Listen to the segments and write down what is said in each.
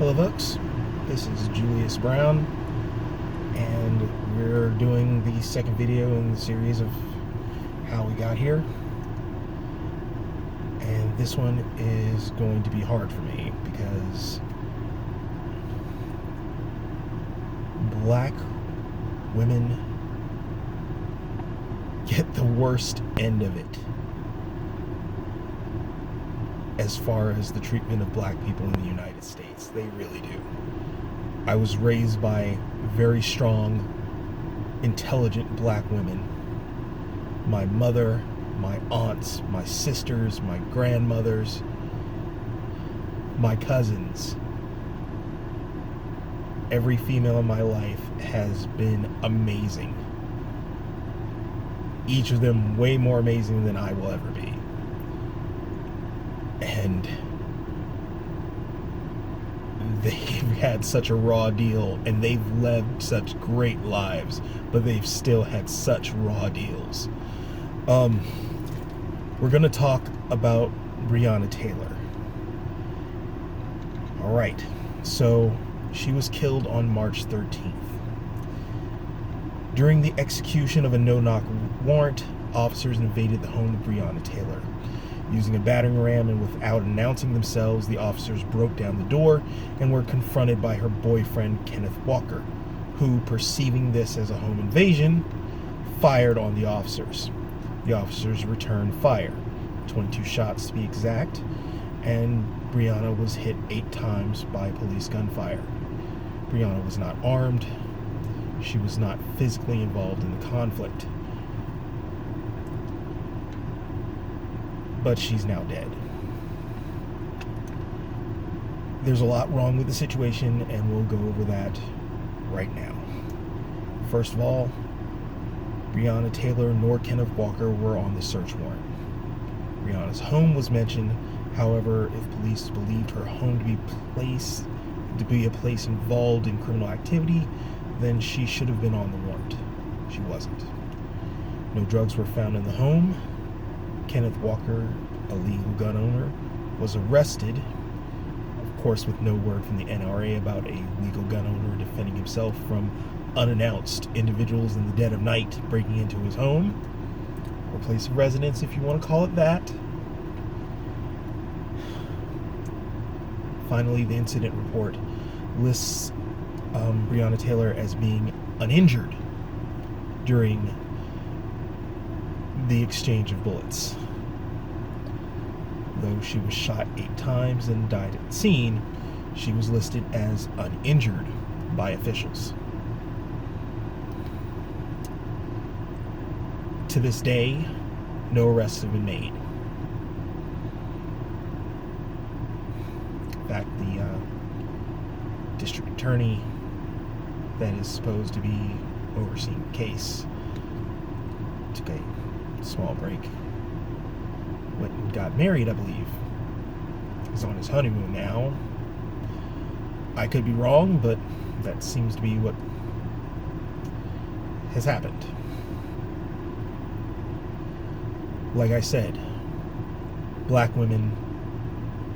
Hello folks, this is Julius Brown, and we're doing the second video in the series of how we got here. And this one is going to be hard for me because black women get the worst end of it as far as the treatment of black people in the United States. They really do. I was raised by very strong, intelligent black women. My mother, my aunts, my sisters, my grandmothers, my cousins. Every female in my life has been amazing. Each of them way more amazing than I will ever be. And they've had such a raw deal, and they've lived such great lives, but they've still had such raw deals. We're going to talk about Breonna Taylor. All right, so she was killed on March 13th. During the execution of a no-knock warrant, officers invaded the home of Breonna Taylor. Using a battering ram and without announcing themselves, the officers broke down the door and were confronted by her boyfriend, Kenneth Walker, who, perceiving this as a home invasion, fired on the officers. The officers returned fire, 22 shots to be exact, and Breonna was hit 8 times by police gunfire. Breonna was not armed. She was not physically involved in the conflict. But she's now dead. There's a lot wrong with the situation, and we'll go over that right now. First of all, Breonna Taylor nor Kenneth Walker were on the search warrant. Breonna's home was mentioned. However, if police believed her home to be a place involved in criminal activity, then she should have been on the warrant. She wasn't. No drugs were found in the home. Kenneth Walker, a legal gun owner, was arrested, of course with no word from the NRA about a legal gun owner defending himself from unannounced individuals in the dead of night breaking into his home, or place of residence if you want to call it that. Finally, the incident report lists Breonna Taylor as being uninjured during the exchange of bullets. Though she was shot 8 times and died at the scene, she was listed as uninjured by officials. To this day, no arrests have been made. In fact, the district attorney that is supposed to be overseeing the case took a small break, went and got married, I believe. He's on his honeymoon now. I could be wrong, but that seems to be what has happened. Like I said, black women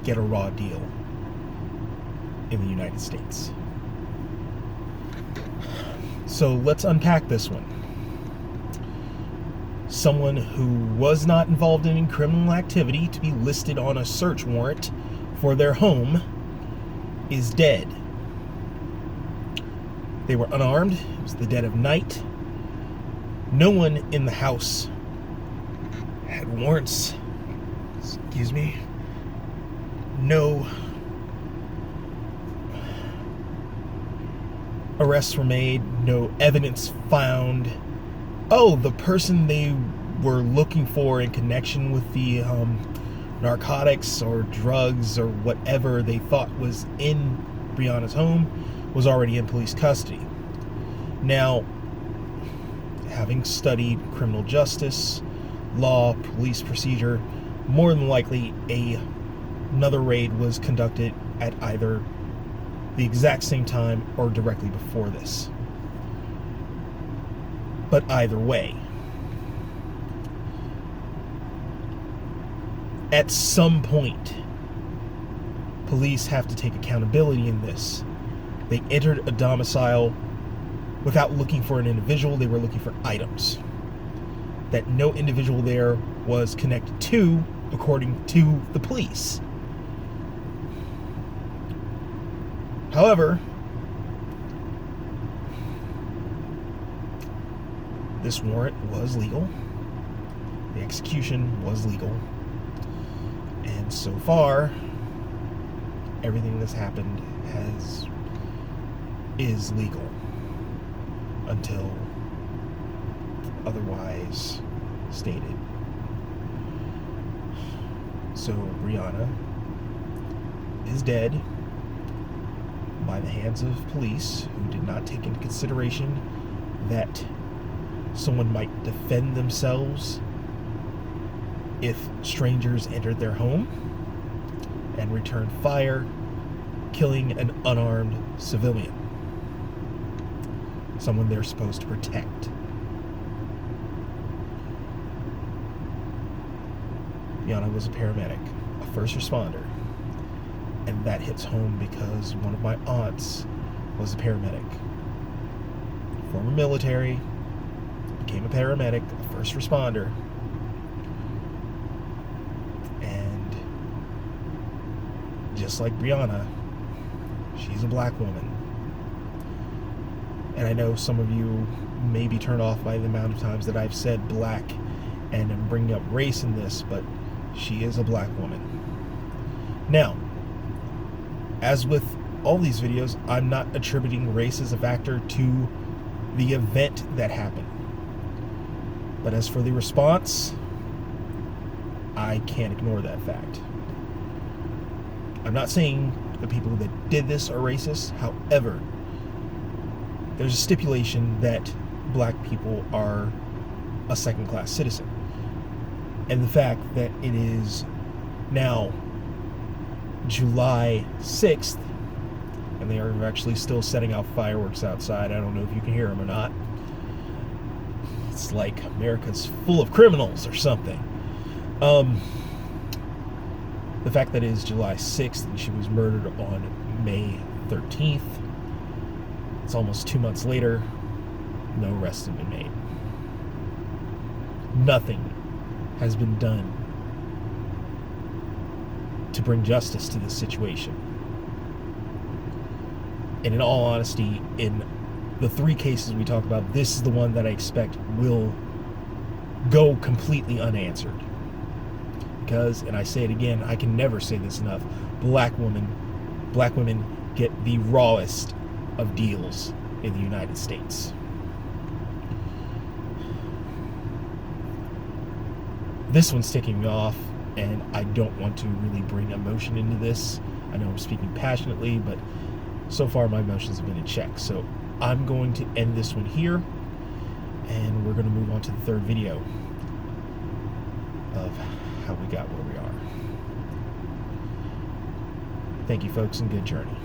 get a raw deal in the United States. So let's unpack this one. Someone who was not involved in any criminal activity to be listed on a search warrant for their home is dead. They were unarmed. It was the dead of night. No one in the house had warrants. Excuse me. No arrests were made. No evidence found. Oh, the person they were looking for in connection with the narcotics or drugs or whatever they thought was in Breonna's home was already in police custody. Now, having studied criminal justice, law, police procedure, more than likely another raid was conducted at either the exact same time or directly before this. But either way, at some point, police have to take accountability in this. They entered a domicile without looking for an individual. They were looking for items that no individual there was connected to, according to the police. However, this warrant was legal. The execution was legal. And so far, everything that's happened is legal until otherwise stated. So Breonna is dead by the hands of police who did not take into consideration that someone might defend themselves if strangers entered their home and returned fire, killing an unarmed civilian, someone they're supposed to protect. Breonna was a paramedic, a first responder, and that hits home because one of my aunts was a paramedic. Former military, became a paramedic, a first responder, and just like Breonna, she's a black woman. And I know some of you may be turned off by the amount of times that I've said black and I'm bringing up race in this, but she is a black woman. Now, as with all these videos, I'm not attributing race as a factor to the event that happened. But as for the response, I can't ignore that fact. I'm not saying the people that did this are racist. However, there's a stipulation that black people are a second-class citizen. And the fact that it is now July 6th, and they are actually still setting off fireworks outside. I don't know if you can hear them or not. It's like America's full of criminals or something. The fact that it is July 6th and she was murdered on May 13th, it's almost 2 months later, no arrests have been made. Nothing has been done to bring justice to this situation. And in all honesty, in the 3 cases we talk about, this is the one that I expect will go completely unanswered. Because, and I say it again, I can never say this enough, black women get the rawest of deals in the United States. This one's ticking me off, and I don't want to really bring emotion into this. I know I'm speaking passionately, but so far my emotions have been in check. So I'm going to end this one here, and we're going to move on to the 3rd video of how we got where we are. Thank you, folks, and good journey.